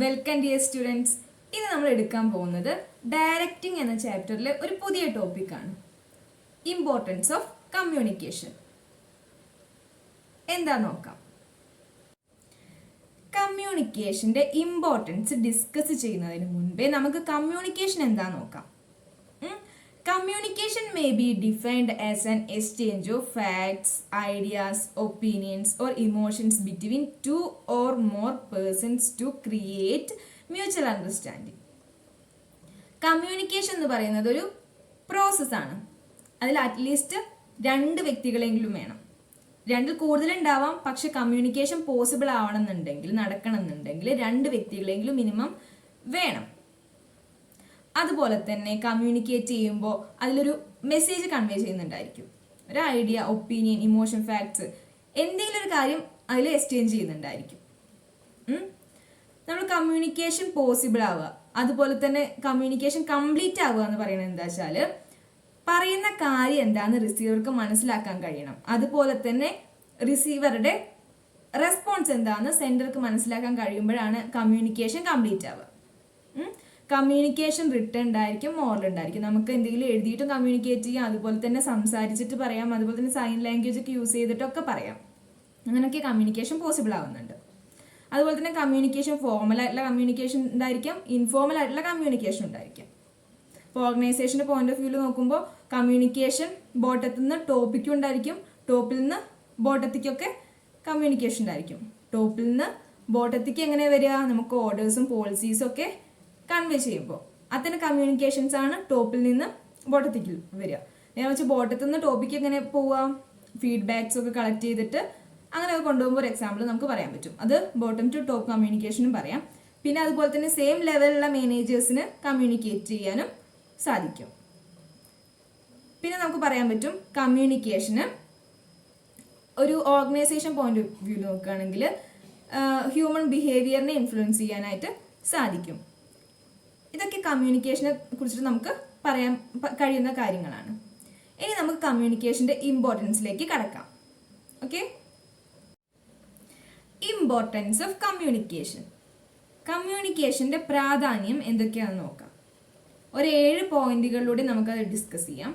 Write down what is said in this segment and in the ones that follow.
Welcome dear students. ഇന്ന് നമ്മൾ എടുക്കാൻ പോകുന്നത് ഡയറക്റ്റിംഗ് എന്ന ചാപ്റ്ററിലെ ഒരു പുതിയ ടോപ്പിക്കാണ്, ഇമ്പോർട്ടൻസ് ഓഫ് കമ്മ്യൂണിക്കേഷൻ. എന്താ നോക്കാം. കമ്മ്യൂണിക്കേഷന്റെ ഇമ്പോർട്ടൻസ് ഡിസ്കസ് ചെയ്യുന്നതിന് മുൻപേ നമുക്ക് കമ്മ്യൂണിക്കേഷൻ എന്താ നോക്കാം. Communication may be defined as an exchange of facts, ideas, opinions, or emotions between two or more persons to create mutual understanding. Communication എന്ന് പറയുന്നത് ഒരു പ്രോസസ്സാണ്. അതിൽ അറ്റ്ലീസ്റ്റ് 2 വ്യക്തികളെങ്കിലും വേണം. 2 കൂടുതലുണ്ടാവാം, പക്ഷെ കമ്മ്യൂണിക്കേഷൻ പോസിബിൾ ആവണമെന്നുണ്ടെങ്കിൽ, നടക്കണമെന്നുണ്ടെങ്കിൽ 2 വ്യക്തികളെങ്കിലും മിനിമം വേണം. അതുപോലെ തന്നെ കമ്മ്യൂണിക്കേറ്റ് ചെയ്യുമ്പോൾ അതിലൊരു മെസ്സേജ് കൺവേ ചെയ്യുന്നുണ്ടായിരിക്കും. ഒരു ഐഡിയ, ഒപ്പീനിയൻ, ഇമോഷൻ, ഫാക്ട്സ്, എന്തെങ്കിലും ഒരു കാര്യം അതിൽ എക്സ്ചേഞ്ച് ചെയ്യുന്നുണ്ടായിരിക്കും. നമ്മൾ കമ്മ്യൂണിക്കേഷൻ പോസിബിൾ ആവുക, അതുപോലെ തന്നെ കമ്മ്യൂണിക്കേഷൻ കംപ്ലീറ്റ് ആവുക എന്ന് പറയുന്നത് എന്താ വെച്ചാൽ, പറയുന്ന കാര്യം എന്താണെന്ന് റിസീവർക്ക് മനസ്സിലാക്കാൻ കഴിയണം. അതുപോലെ തന്നെ റിസീവറുടെ റെസ്പോൺസ് എന്താണെന്ന് സെൻഡർക്ക് മനസ്സിലാക്കാൻ കഴിയുമ്പോഴാണ് കമ്മ്യൂണിക്കേഷൻ കംപ്ലീറ്റ് ആവുക. കമ്മ്യൂണിക്കേഷൻ റിട്ടേൺ ഉണ്ടായിരിക്കും, ഓറൽ ഉണ്ടായിരിക്കും. നമുക്ക് എന്തെങ്കിലും എഴുതിയിട്ടും കമ്മ്യൂണിക്കേറ്റ് ചെയ്യാം, അതുപോലെ തന്നെ സംസാരിച്ചിട്ട് പറയാം, അതുപോലെ തന്നെ സൈൻ ലാംഗ്വേജ് ഒക്കെ യൂസ് ചെയ്തിട്ടൊക്കെ പറയാം. അങ്ങനെയൊക്കെ കമ്മ്യൂണിക്കേഷൻ പോസിബിൾ ആവുന്നുണ്ട്. അതുപോലെ തന്നെ കമ്മ്യൂണിക്കേഷൻ ഫോർമൽ ആയിട്ടുള്ള കമ്മ്യൂണിക്കേഷൻ ഉണ്ടായിരിക്കാം, ഇൻഫോർമൽ ആയിട്ടുള്ള കമ്മ്യൂണിക്കേഷൻ ഉണ്ടായിരിക്കാം. ഇപ്പോൾ ഓർഗനൈസേഷൻ്റെ പോയിന്റ് ഓഫ് വ്യൂവിൽ നോക്കുമ്പോൾ കമ്മ്യൂണിക്കേഷൻ ബോട്ടത്തിൽ നിന്ന് ടോപ്പിക്കും ഉണ്ടായിരിക്കും, ടോപ്പിൽ നിന്ന് ബോട്ടത്തിക്കൊക്കെ കമ്മ്യൂണിക്കേഷൻ ഉണ്ടായിരിക്കും. ടോപ്പിൽ നിന്ന് ബോട്ടത്തിക്ക് എങ്ങനെ വരിക, നമുക്ക് ഓർഡേഴ്സും പോളിസീസും ഒക്കെ കൺവേ ചെയ്യുമ്പോൾ അത്തരം കമ്മ്യൂണിക്കേഷൻസ് ആണ് ടോപ്പിൽ നിന്ന് ബോട്ടത്തിക്ക് വരിക. നേരെ വെച്ച് ബോട്ടത്തിൽ നിന്ന് ടോപ്പിക്ക് എങ്ങനെ പോവാം, ഫീഡ്ബാക്സ് ഒക്കെ കളക്ട് ചെയ്തിട്ട് അങ്ങനെ കൊണ്ടുപോകുമ്പോൾ ഒരു എക്സാമ്പിൾ നമുക്ക് പറയാൻ പറ്റും. അത് ബോട്ടം ടു ടോപ്പ് കമ്മ്യൂണിക്കേഷനും പറയാം. പിന്നെ അതുപോലെ തന്നെ സെയിം ലെവലിലുള്ള മാനേജേഴ്സിന് കമ്മ്യൂണിക്കേറ്റ് ചെയ്യാനും സാധിക്കും. പിന്നെ നമുക്ക് പറയാൻ പറ്റും കമ്മ്യൂണിക്കേഷന് ഒരു ഓർഗനൈസേഷൻ പോയിന്റ് ഓഫ് വ്യൂ നോക്കുകയാണെങ്കിൽ ഹ്യൂമൻ ബിഹേവിയറിനെ ഇൻഫ്ലുവൻസ് ചെയ്യാനായിട്ട് സാധിക്കും. ഇതൊക്കെ കമ്മ്യൂണിക്കേഷനെ കുറിച്ചിട്ട് നമുക്ക് പറയാൻ കഴിയുന്ന കാര്യങ്ങളാണ്. ഇനി നമുക്ക് കമ്മ്യൂണിക്കേഷന്റെ ഇമ്പോർട്ടൻസിലേക്ക് കടക്കാം. Okay, importance of communication. കമ്മ്യൂണിക്കേഷന്റെ പ്രാധാന്യം എന്തൊക്കെയാണെന്ന് നോക്കാം. ഒരു 7 പോയിന്റുകളിലൂടെ നമുക്കത് ഡിസ്കസ് ചെയ്യാം.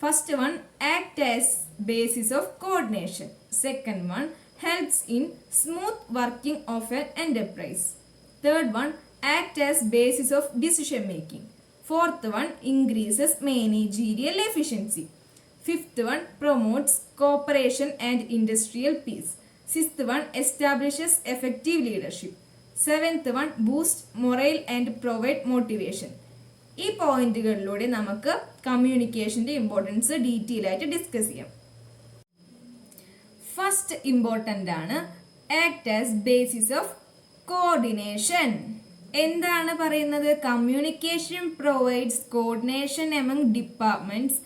First one, act as basis of coordination. Second one, helps in smooth working of an enterprise. Third one, act as basis of decision making. Fourth one, increases managerial efficiency. Fifth one, promotes cooperation and industrial peace. Sixth one, establishes effective leadership. Seventh one, boosts morale and provide motivation. ഈ പോയിന്റുകളിലൂടെ നമുക്ക് കമ്മ്യൂണിക്കേഷന്റെ importance detail ആയിട്ട് discuss ചെയ്യാം. First important ആണ് act as basis of coordination. എന്താണ് പറയുന്നത്? Communication provides coordination among departments,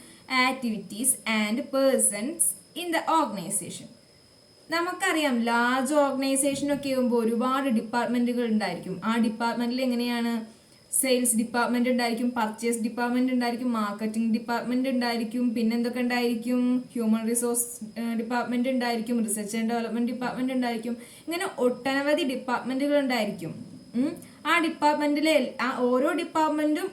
activities and persons in the organization. നമുക്കറിയാം, ലാർജ് ഓർഗനൈസേഷനൊക്കെ ആകുമ്പോൾ ഒരുപാട് ഡിപ്പാർട്ട്മെന്റുകൾ ഉണ്ടായിരിക്കും. ആ ഡിപ്പാർട്ട്മെന്റിൽ എങ്ങനെയാണ്, സെയിൽസ് ഡിപ്പാർട്ട്മെന്റ് ഉണ്ടായിരിക്കും, പർച്ചേസ് ഡിപ്പാർട്ട്മെന്റ് ഉണ്ടായിരിക്കും, മാർക്കറ്റിംഗ് ഡിപ്പാർട്ട്മെന്റ് ഉണ്ടായിരിക്കും, പിന്നെ എന്തൊക്കെ ഉണ്ടായിരിക്കും, ഹ്യൂമൻ റിസോഴ്സ് ഡിപ്പാർട്ട്മെന്റ് ഉണ്ടായിരിക്കും, റിസർച്ച് ആൻഡ് ഡെവലപ്മെന്റ് ഡിപ്പാർട്ട്മെന്റ് ഉണ്ടായിരിക്കും. ഇങ്ങനെ ഒട്ടനവധി ഡിപ്പാർട്ട്മെന്റുകൾ ഉണ്ടായിരിക്കും. ആ ഡിപ്പാർട്ട്മെന്റിലെ ഓരോ ഡിപ്പാർട്ട്മെന്റും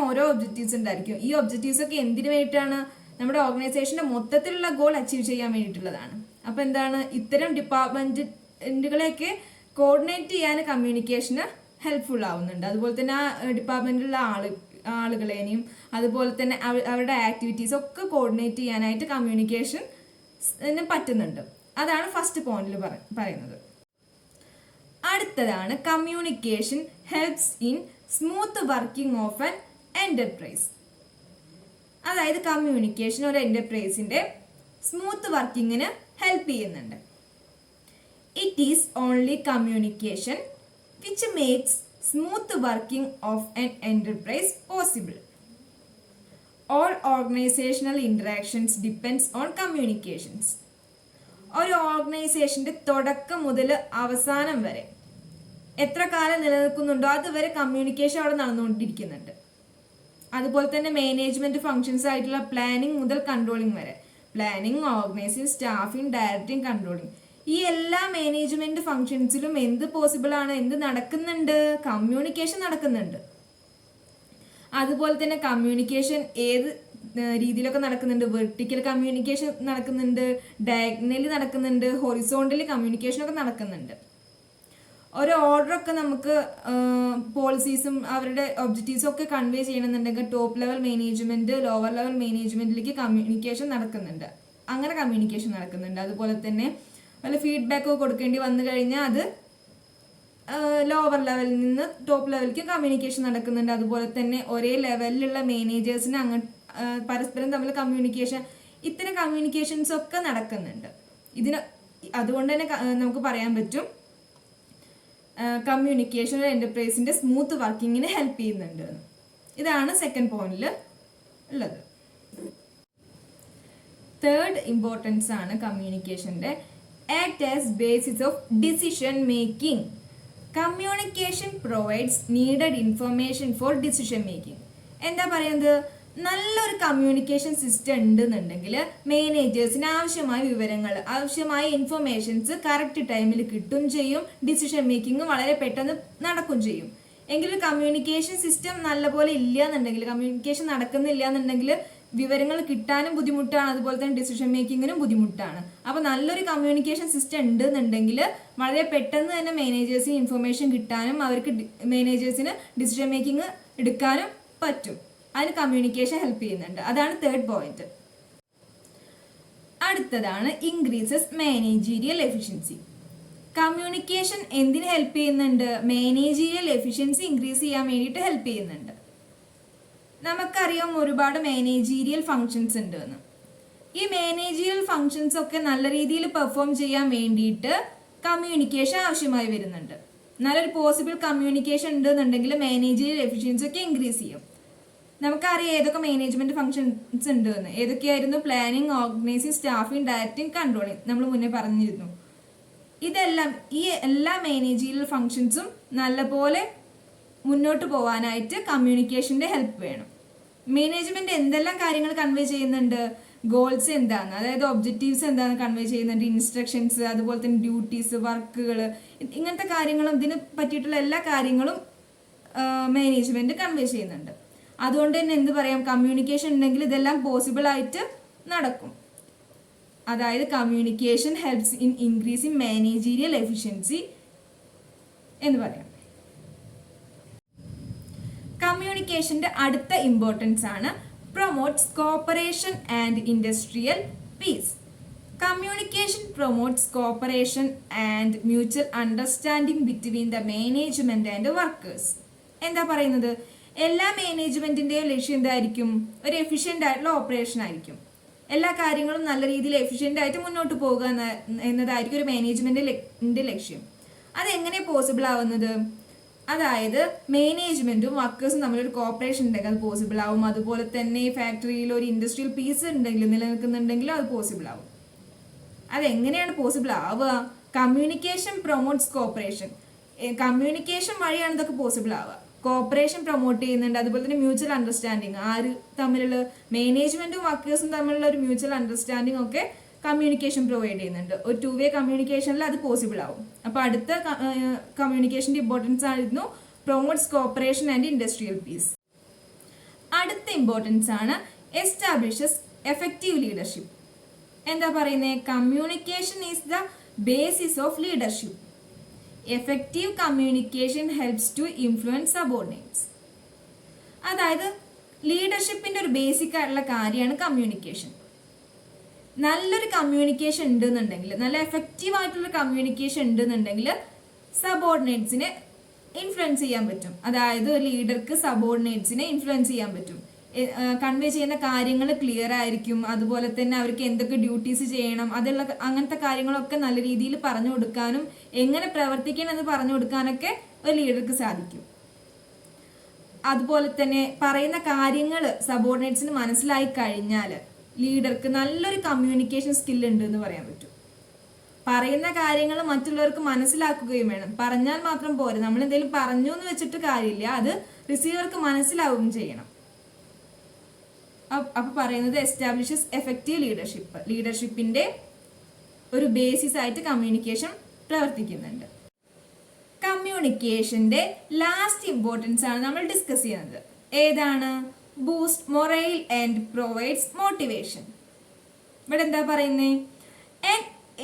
ഓരോ ഒബ്ജക്റ്റീവ്സ് ഉണ്ടായിരിക്കും. ഈ ഒബ്ജക്റ്റീവ്സ് ഒക്കെ എന്തിനു വേണ്ടിയിട്ടാണ്? നമ്മുടെ ഓർഗനൈസേഷന്റെ മൊത്തത്തിലുള്ള ഗോൾ അച്ചീവ് ചെയ്യാൻ വേണ്ടിയിട്ടുള്ളതാണ്. അപ്പൊ എന്താണ്, ഇത്തരം ഡിപ്പാർട്ട്മെന്റുകളെയൊക്കെ കോർഡിനേറ്റ് ചെയ്യാൻ കമ്മ്യൂണിക്കേഷന് ഹെൽപ്ഫുൾ ആവുന്നുണ്ട്. അതുപോലെ തന്നെ ആ ഡിപ്പാർട്ട്മെന്റിലുള്ള ആളുകളെയും അതുപോലെ തന്നെ അവരുടെ ആക്ടിവിറ്റീസ് ഒക്കെ കോർഡിനേറ്റ് ചെയ്യാനായിട്ട് കമ്മ്യൂണിക്കേഷൻ പറ്റുന്നുണ്ട്. അതാണ് ഫസ്റ്റ് പോയിന്റിൽ പറയുന്നത്. അടുത്തതാണ് communication helps in smooth working of an enterprise. അതായത് കമ്മ്യൂണിക്കേഷൻ ഒരു എന്റർപ്രൈസിന്റെ സ്മൂത്ത് വർക്കിങ്ങിന് ഹെൽപ്പ് ചെയ്യുന്നുണ്ട്. It is only communication which makes smooth working of an enterprise possible. All organizational interactions depends on communications. ഒരു ഓർഗനൈസേഷന്റെ തുടക്കം മുതൽ അവസാനം വരെ എത്ര കാലം നിലനിൽക്കുന്നുണ്ടോ അതുവരെ കമ്മ്യൂണിക്കേഷൻ അവിടെ നടന്നുകൊണ്ടിരിക്കുന്നുണ്ട്. അതുപോലെ തന്നെ മാനേജ്മെന്റ് ഫങ്ഷൻസ് ആയിട്ടുള്ള പ്ലാനിങ് മുതൽ കൺട്രോളിങ് വരെ, planning, organising, staffing, directing, controlling, ഈ എല്ലാ മാനേജ്മെന്റ് ഫങ്ഷൻസിലും എന്ത് പോസിബിൾ ആണ്, എന്ത് നടക്കുന്നുണ്ട്? കമ്മ്യൂണിക്കേഷൻ നടക്കുന്നുണ്ട്. അതുപോലെ തന്നെ കമ്മ്യൂണിക്കേഷൻ ഏത് രീതിയിലൊക്കെ നടക്കുന്നുണ്ട്? വെർട്ടിക്കൽ കമ്മ്യൂണിക്കേഷൻ നടക്കുന്നുണ്ട്, ഡയഗണലി നടക്കുന്നുണ്ട്, ഹൊറിസോണ്ടലി കമ്മ്യൂണിക്കേഷൻ ഒക്കെ നടക്കുന്നുണ്ട്. ഒരു ഓർഡറൊക്കെ നമുക്ക് പോളിസീസും അവരുടെ ഒബ്ജക്റ്റീവ്സും ഒക്കെ കൺവേ ചെയ്യണമെന്നുണ്ടെങ്കിൽ top level management lower level മാനേജ്മെന്റിലേക്ക് കമ്മ്യൂണിക്കേഷൻ നടക്കുന്നുണ്ട്. അങ്ങനെ കമ്മ്യൂണിക്കേഷൻ നടക്കുന്നുണ്ട്. അതുപോലെ തന്നെ വല്ല ഫീഡ്ബാക്ക് ഒക്കെ കൊടുക്കേണ്ടി വന്നു കഴിഞ്ഞാൽ അത് ലോവർ ലെവലിൽ നിന്ന് ടോപ്പ് ലെവലിലേക്ക് കമ്മ്യൂണിക്കേഷൻ നടക്കുന്നുണ്ട്. അതുപോലെ തന്നെ ഒരേ ലെവലിലുള്ള മാനേജേഴ്സിന് പരസ്പരം തമ്മിൽ കമ്മ്യൂണിക്കേഷൻ, ഇത്തരം കമ്മ്യൂണിക്കേഷൻസ് ഒക്കെ നടക്കുന്നുണ്ട്. അതുകൊണ്ട് തന്നെ നമുക്ക് പറയാൻ പറ്റും കമ്മ്യൂണിക്കേഷൻ ഒരു എന്റർപ്രൈസിന്റെ സ്മൂത്ത് വർക്കിങ്ങിന് ഹെൽപ്പ് ചെയ്യുന്നുണ്ട്. ഇതാണ് സെക്കൻഡ് പോയിന്റിൽ ഉള്ളത്. തേർഡ് ഇമ്പോർട്ടൻസ് ആണ് കമ്മ്യൂണിക്കേഷന്റെ act as basis of decision making. Communication provides needed information for decision making. എന്താ പറയുന്നത്? നല്ലൊരു കമ്മ്യൂണിക്കേഷൻ സിസ്റ്റം ഉണ്ടെന്നുണ്ടെങ്കിൽ മാനേജേഴ്സിന് ആവശ്യമായ വിവരങ്ങൾ, ആവശ്യമായ ഇൻഫർമേഷൻസ് കറക്റ്റ് ടൈമിൽ കിട്ടും ചെയ്യും. ഡിസിഷൻ മേക്കിംഗ് വളരെ പെട്ടെന്ന് നടക്കും ചെയ്യും. എങ്കിലും കമ്മ്യൂണിക്കേഷൻ സിസ്റ്റം നല്ലപോലെ ഇല്ല എന്നുണ്ടെങ്കിൽ, കമ്മ്യൂണിക്കേഷൻ നടക്കുന്നില്ല എന്നുണ്ടെങ്കിൽ വിവരങ്ങൾ കിട്ടാനും ബുദ്ധിമുട്ടാണ്, അതുപോലെ തന്നെ ഡിസിഷൻ മേക്കിങ്ങിനും ബുദ്ധിമുട്ടാണ്. അപ്പോൾ നല്ലൊരു കമ്മ്യൂണിക്കേഷൻ സിസ്റ്റം ഉണ്ടെന്നുണ്ടെങ്കിൽ വളരെ പെട്ടെന്ന് തന്നെ മാനേജേഴ്സിന് ഇൻഫർമേഷൻ കിട്ടാനും അവർക്ക് മാനേജേഴ്സിന് ഡിസിഷൻ മേക്കിംഗ് എടുക്കാനും പറ്റും. അതിന് കമ്മ്യൂണിക്കേഷൻ ഹെൽപ്പ് ചെയ്യുന്നുണ്ട്. അതാണ് തേർഡ് പോയിന്റ്. അടുത്തതാണ് ഇൻക്രീസസ് മാനേജീരിയൽ എഫിഷ്യൻസി. കമ്മ്യൂണിക്കേഷൻ എന്തിന് ഹെൽപ്പ് ചെയ്യുന്നുണ്ട്? മാനേജീരിയൽ എഫിഷ്യൻസി ഇൻക്രീസ് ചെയ്യാൻ വേണ്ടിയിട്ട് ഹെൽപ്പ് ചെയ്യുന്നുണ്ട്. നമുക്കറിയാം ഒരുപാട് മാനേജീരിയൽ ഫങ്ഷൻസ് ഉണ്ട് എന്ന്. ഈ മാനേജീരിയൽ ഫങ്ഷൻസ് ഒക്കെ നല്ല രീതിയിൽ പെർഫോം ചെയ്യാൻ വേണ്ടിയിട്ട് കമ്മ്യൂണിക്കേഷൻ ആവശ്യമായി വരുന്നുണ്ട്. നല്ലൊരു പോസിബിൾ കമ്മ്യൂണിക്കേഷൻ ഉണ്ടെന്നുണ്ടെങ്കിൽ മാനേജീരിയൽ എഫിഷ്യൻസി ഒക്കെ ഇൻക്രീസ് ചെയ്യും. നമുക്കറിയാം ഏതൊക്കെ മാനേജ്മെന്റ് ഫങ്ഷൻസ് ഉണ്ട് എന്ന്. ഏതൊക്കെയായിരുന്നു? Planning, organising, staffing, directing, controlling. നമ്മൾ മുന്നേ പറഞ്ഞിരുന്നു. ഈ എല്ലാ മാനേജീരിയൽ ഫങ്ഷൻസും നല്ലപോലെ മുന്നോട്ട് പോകാനായിട്ട് കമ്മ്യൂണിക്കേഷന്റെ ഹെൽപ്പ് വേണം. മാനേജ്മെന്റ് എന്തെല്ലാം കാര്യങ്ങൾ കൺവേ ചെയ്യുന്നുണ്ട്? ഗോൾസ് എന്താന്ന്, അതായത് ഒബ്ജക്റ്റീവ്സ് എന്താന്ന് കൺവേ ചെയ്യുന്നുണ്ട്, ഇൻസ്ട്രക്ഷൻസ്, അതുപോലെ തന്നെ ഡ്യൂട്ടീസ്, വർക്കുകൾ, ഇങ്ങനത്തെ കാര്യങ്ങളും ഇതിന് പറ്റിയിട്ടുള്ള എല്ലാ കാര്യങ്ങളും മാനേജ്മെന്റ് കൺവേ ചെയ്യുന്നുണ്ട്. അതുകൊണ്ട് തന്നെ എന്ത് പറയാം, കമ്മ്യൂണിക്കേഷൻ ഉണ്ടെങ്കിൽ ഇതെല്ലാം പോസിബിൾ ആയിട്ട് നടക്കും. അതായത് communication helps in increasing managerial efficiency എന്ന് പറയാം. കമ്മ്യൂണിക്കേഷന്റെ അടുത്ത ഇമ്പോർട്ടൻസ് ആണ് promotes cooperation and industrial peace. Communication promotes cooperation and mutual understanding between the management and workers. എന്താ പറയുന്നത്? എല്ലാ മാനേജ്മെന്റിന്റെയും ലക്ഷ്യം എന്തായിരിക്കും? ഒരു എഫിഷ്യന്റ് ആയിട്ടുള്ള ഓപ്പറേഷൻ ആയിരിക്കും. എല്ലാ കാര്യങ്ങളും നല്ല രീതിയിൽ എഫിഷ്യന്റ് ആയിട്ട് മുന്നോട്ട് പോകുക എന്നതായിരിക്കും ഒരു മാനേജ്മെന്റിന്റെ ലക്ഷ്യം. അതെങ്ങനെ പോസിബിൾ ആവുന്നത്? അതായത് മാനേജ്മെന്റും വർക്കേഴ്സും തമ്മിലൊരു കോപ്പറേഷൻ ഉണ്ടെങ്കിൽ അത് പോസിബിൾ ആവും. അതുപോലെ തന്നെ ഫാക്ടറിയിൽ ഒരു ഇൻഡസ്ട്രിയൽ പീസ് ഉണ്ടെങ്കിൽ, നിലനിൽക്കുന്നുണ്ടെങ്കിലും അത് പോസിബിൾ ആവും. അതെങ്ങനെയാണ് പോസിബിൾ ആവുക? Communication promotes corporation. കമ്മ്യൂണിക്കേഷൻ വഴിയാണ് ഇതൊക്കെ പോസിബിൾ ആവുക. കോപ്പറേഷൻ പ്രൊമോട്ട് ചെയ്യുന്നുണ്ട്. അതുപോലെ തന്നെ മ്യൂച്വൽ അണ്ടർസ്റ്റാൻഡിങ്, ആര് തമ്മിലുള്ള മാനേജ്മെന്റും വർക്കേഴ്സും തമ്മിലുള്ള ഒരു മ്യൂച്വൽ അണ്ടർസ്റ്റാൻഡിങ് ഒക്കെ കമ്മ്യൂണിക്കേഷൻ പ്രൊവൈഡ് ചെയ്യുന്നുണ്ട്. ഒരു 2-way കമ്മ്യൂണിക്കേഷനിൽ അത് പോസിബിൾ ആവും. അപ്പോൾ അടുത്ത കമ്മ്യൂണിക്കേഷന്റെ ഇമ്പോർട്ടൻസ് ആയിരുന്നു promotes cooperation and industrial peace. അടുത്ത ഇമ്പോർട്ടൻസ് ആണ് എസ്റ്റാബ്ലിഷസ് എഫക്റ്റീവ് ലീഡർഷിപ്പ്. എന്താ പറയുന്നത്? Communication is the basis of leadership. Effective communication helps to influence subordinates. അതായത് ലീഡർഷിപ്പിന്റെ ഒരു ബേസിക് ആയിട്ടുള്ള കാര്യമാണ് കമ്മ്യൂണിക്കേഷൻ. നല്ലൊരു കമ്മ്യൂണിക്കേഷൻ ഉണ്ടെന്നുണ്ടെങ്കിൽ, നല്ല എഫക്റ്റീവ് ആയിട്ടുള്ള കമ്മ്യൂണിക്കേഷൻ ഉണ്ടെന്നുണ്ടെങ്കിൽ സബോർഡിനേറ്റ്സിനെ ഇൻഫ്ലുവൻസ് ചെയ്യാൻ പറ്റും. അതായത് ലീഡർക്ക് സബോർഡിനേറ്റ്സിനെ ഇൻഫ്ലുവൻസ് ചെയ്യാൻ പറ്റും. കൺവേ ചെയ്യുന്ന കാര്യങ്ങൾ ക്ലിയർ ആയിരിക്കും. അതുപോലെ തന്നെ അവർക്ക് എന്തൊക്കെ ഡ്യൂട്ടീസ് ചെയ്യണം, അങ്ങനത്തെ കാര്യങ്ങളൊക്കെ നല്ല രീതിയിൽ പറഞ്ഞു കൊടുക്കാനും എങ്ങനെ പ്രവർത്തിക്കണം എന്ന് പറഞ്ഞു കൊടുക്കാനൊക്കെ ഒരു ലീഡർക്ക് സാധിക്കും. അതുപോലെ തന്നെ പറയുന്ന കാര്യങ്ങൾ സബോർഡിനേറ്റ്സിന് മനസ്സിലായി കഴിഞ്ഞാൽ ലീഡർക്ക് നല്ലൊരു കമ്മ്യൂണിക്കേഷൻ സ്കിൽ ഉണ്ട് എന്ന് പറയാൻ പറ്റും. പറയുന്ന കാര്യങ്ങൾ മറ്റുള്ളവർക്ക് മനസ്സിലാക്കുകയും വേണം. പറഞ്ഞാൽ മാത്രം പോരെ, നമ്മൾ എന്തെങ്കിലും പറഞ്ഞു എന്ന് വെച്ചിട്ട് കാര്യമില്ല, അത് റിസീവർക്ക് മനസ്സിലാവുകയും ചെയ്യണം. അപ്പൊ പറയുന്നത് എസ്റ്റാബ്ലിഷസ് എഫക്റ്റീവ് ലീഡർഷിപ്പ്. ലീഡർഷിപ്പിന്റെ ഒരു ബേസിസ് ആയിട്ട് കമ്മ്യൂണിക്കേഷൻ പ്രവർത്തിക്കുന്നുണ്ട്. കമ്മ്യൂണിക്കേഷന്റെ ലാസ്റ്റ് ഇമ്പോർട്ടൻസ് ആണ് നമ്മൾ ഡിസ്കസ് ചെയ്യുന്നത്. ഏതാണ്? Boost morale and provides motivation. ഇവിടെ എന്താ പറയുന്നത്? An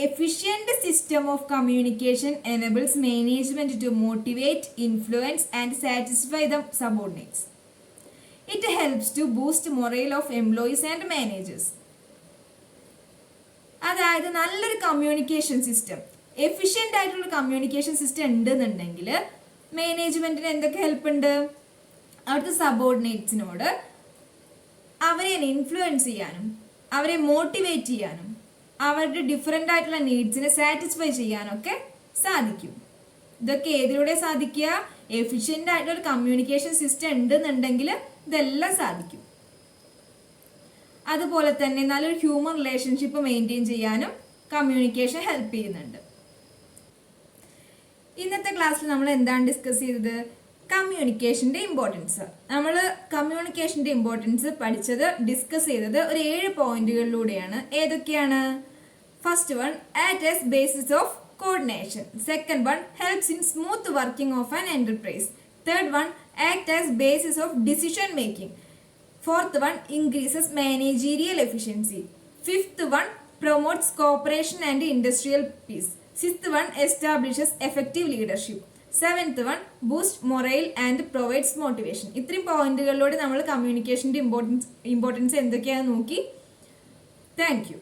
efficient system of communication enables management to motivate, influence and satisfy the subordinates. It helps to boost morale of employees and managers. അതായത് നല്ലൊരു communication system, efficient ആയിട്ടുള്ള communication system ഉണ്ടെന്നുണ്ടെങ്കിൽ മാനേജ്മെൻറ്റിന് എന്തൊക്കെ help ഉണ്ട്? അവിടുത്തെ സബോർഡിനേറ്റ്സിനോട് അവരെ ഇൻഫ്ലുവൻസ് ചെയ്യാനും അവരെ മോട്ടിവേറ്റ് ചെയ്യാനും അവരുടെ ഡിഫറെൻ്റ് ആയിട്ടുള്ള നീഡ്സിനെ സാറ്റിസ്ഫൈ ചെയ്യാനൊക്കെ സാധിക്കും. ഇതൊക്കെ ഏതിലൂടെ സാധിക്കുക? എഫിഷ്യൻ്റ് ആയിട്ടുള്ള കമ്മ്യൂണിക്കേഷൻ സിസ്റ്റം ഉണ്ടെന്നുണ്ടെങ്കിൽ ഇതെല്ലാം സാധിക്കും. അതുപോലെ തന്നെ നല്ലൊരു ഹ്യൂമൻ റിലേഷൻഷിപ്പ് മെയിൻറ്റെയിൻ ചെയ്യാനും കമ്മ്യൂണിക്കേഷൻ ഹെൽപ്പ് ചെയ്യുന്നുണ്ട്. ഇന്നത്തെ ക്ലാസ്സിൽ നമ്മൾ എന്താണ് ഡിസ്കസ് ചെയ്തത്? കമ്മ്യൂണിക്കേഷൻ്റെ ഇമ്പോർട്ടൻസ്. നമ്മൾ കമ്മ്യൂണിക്കേഷൻ്റെ ഇമ്പോർട്ടൻസ് ഡിസ്കസ് ചെയ്തത് ഒരു 7 പോയിന്റുകളിലൂടെയാണ്. ഏതൊക്കെയാണ്? First one, act as basis of coordination. Second one, helps in smooth working of an enterprise. Third one, act as basis of decision making. Fourth one, increases managerial efficiency. Fifth one, promotes cooperation and industrial peace. Sixth one, establishes effective leadership. Seventh one, boost morale and provides motivation. ഇത്രയും പോയിന്റുകളിലൂടെ നമ്മൾ കമ്മ്യൂണിക്കേഷൻ്റെ importance എന്തൊക്കെയാണെന്ന് നോക്കി. Thank you.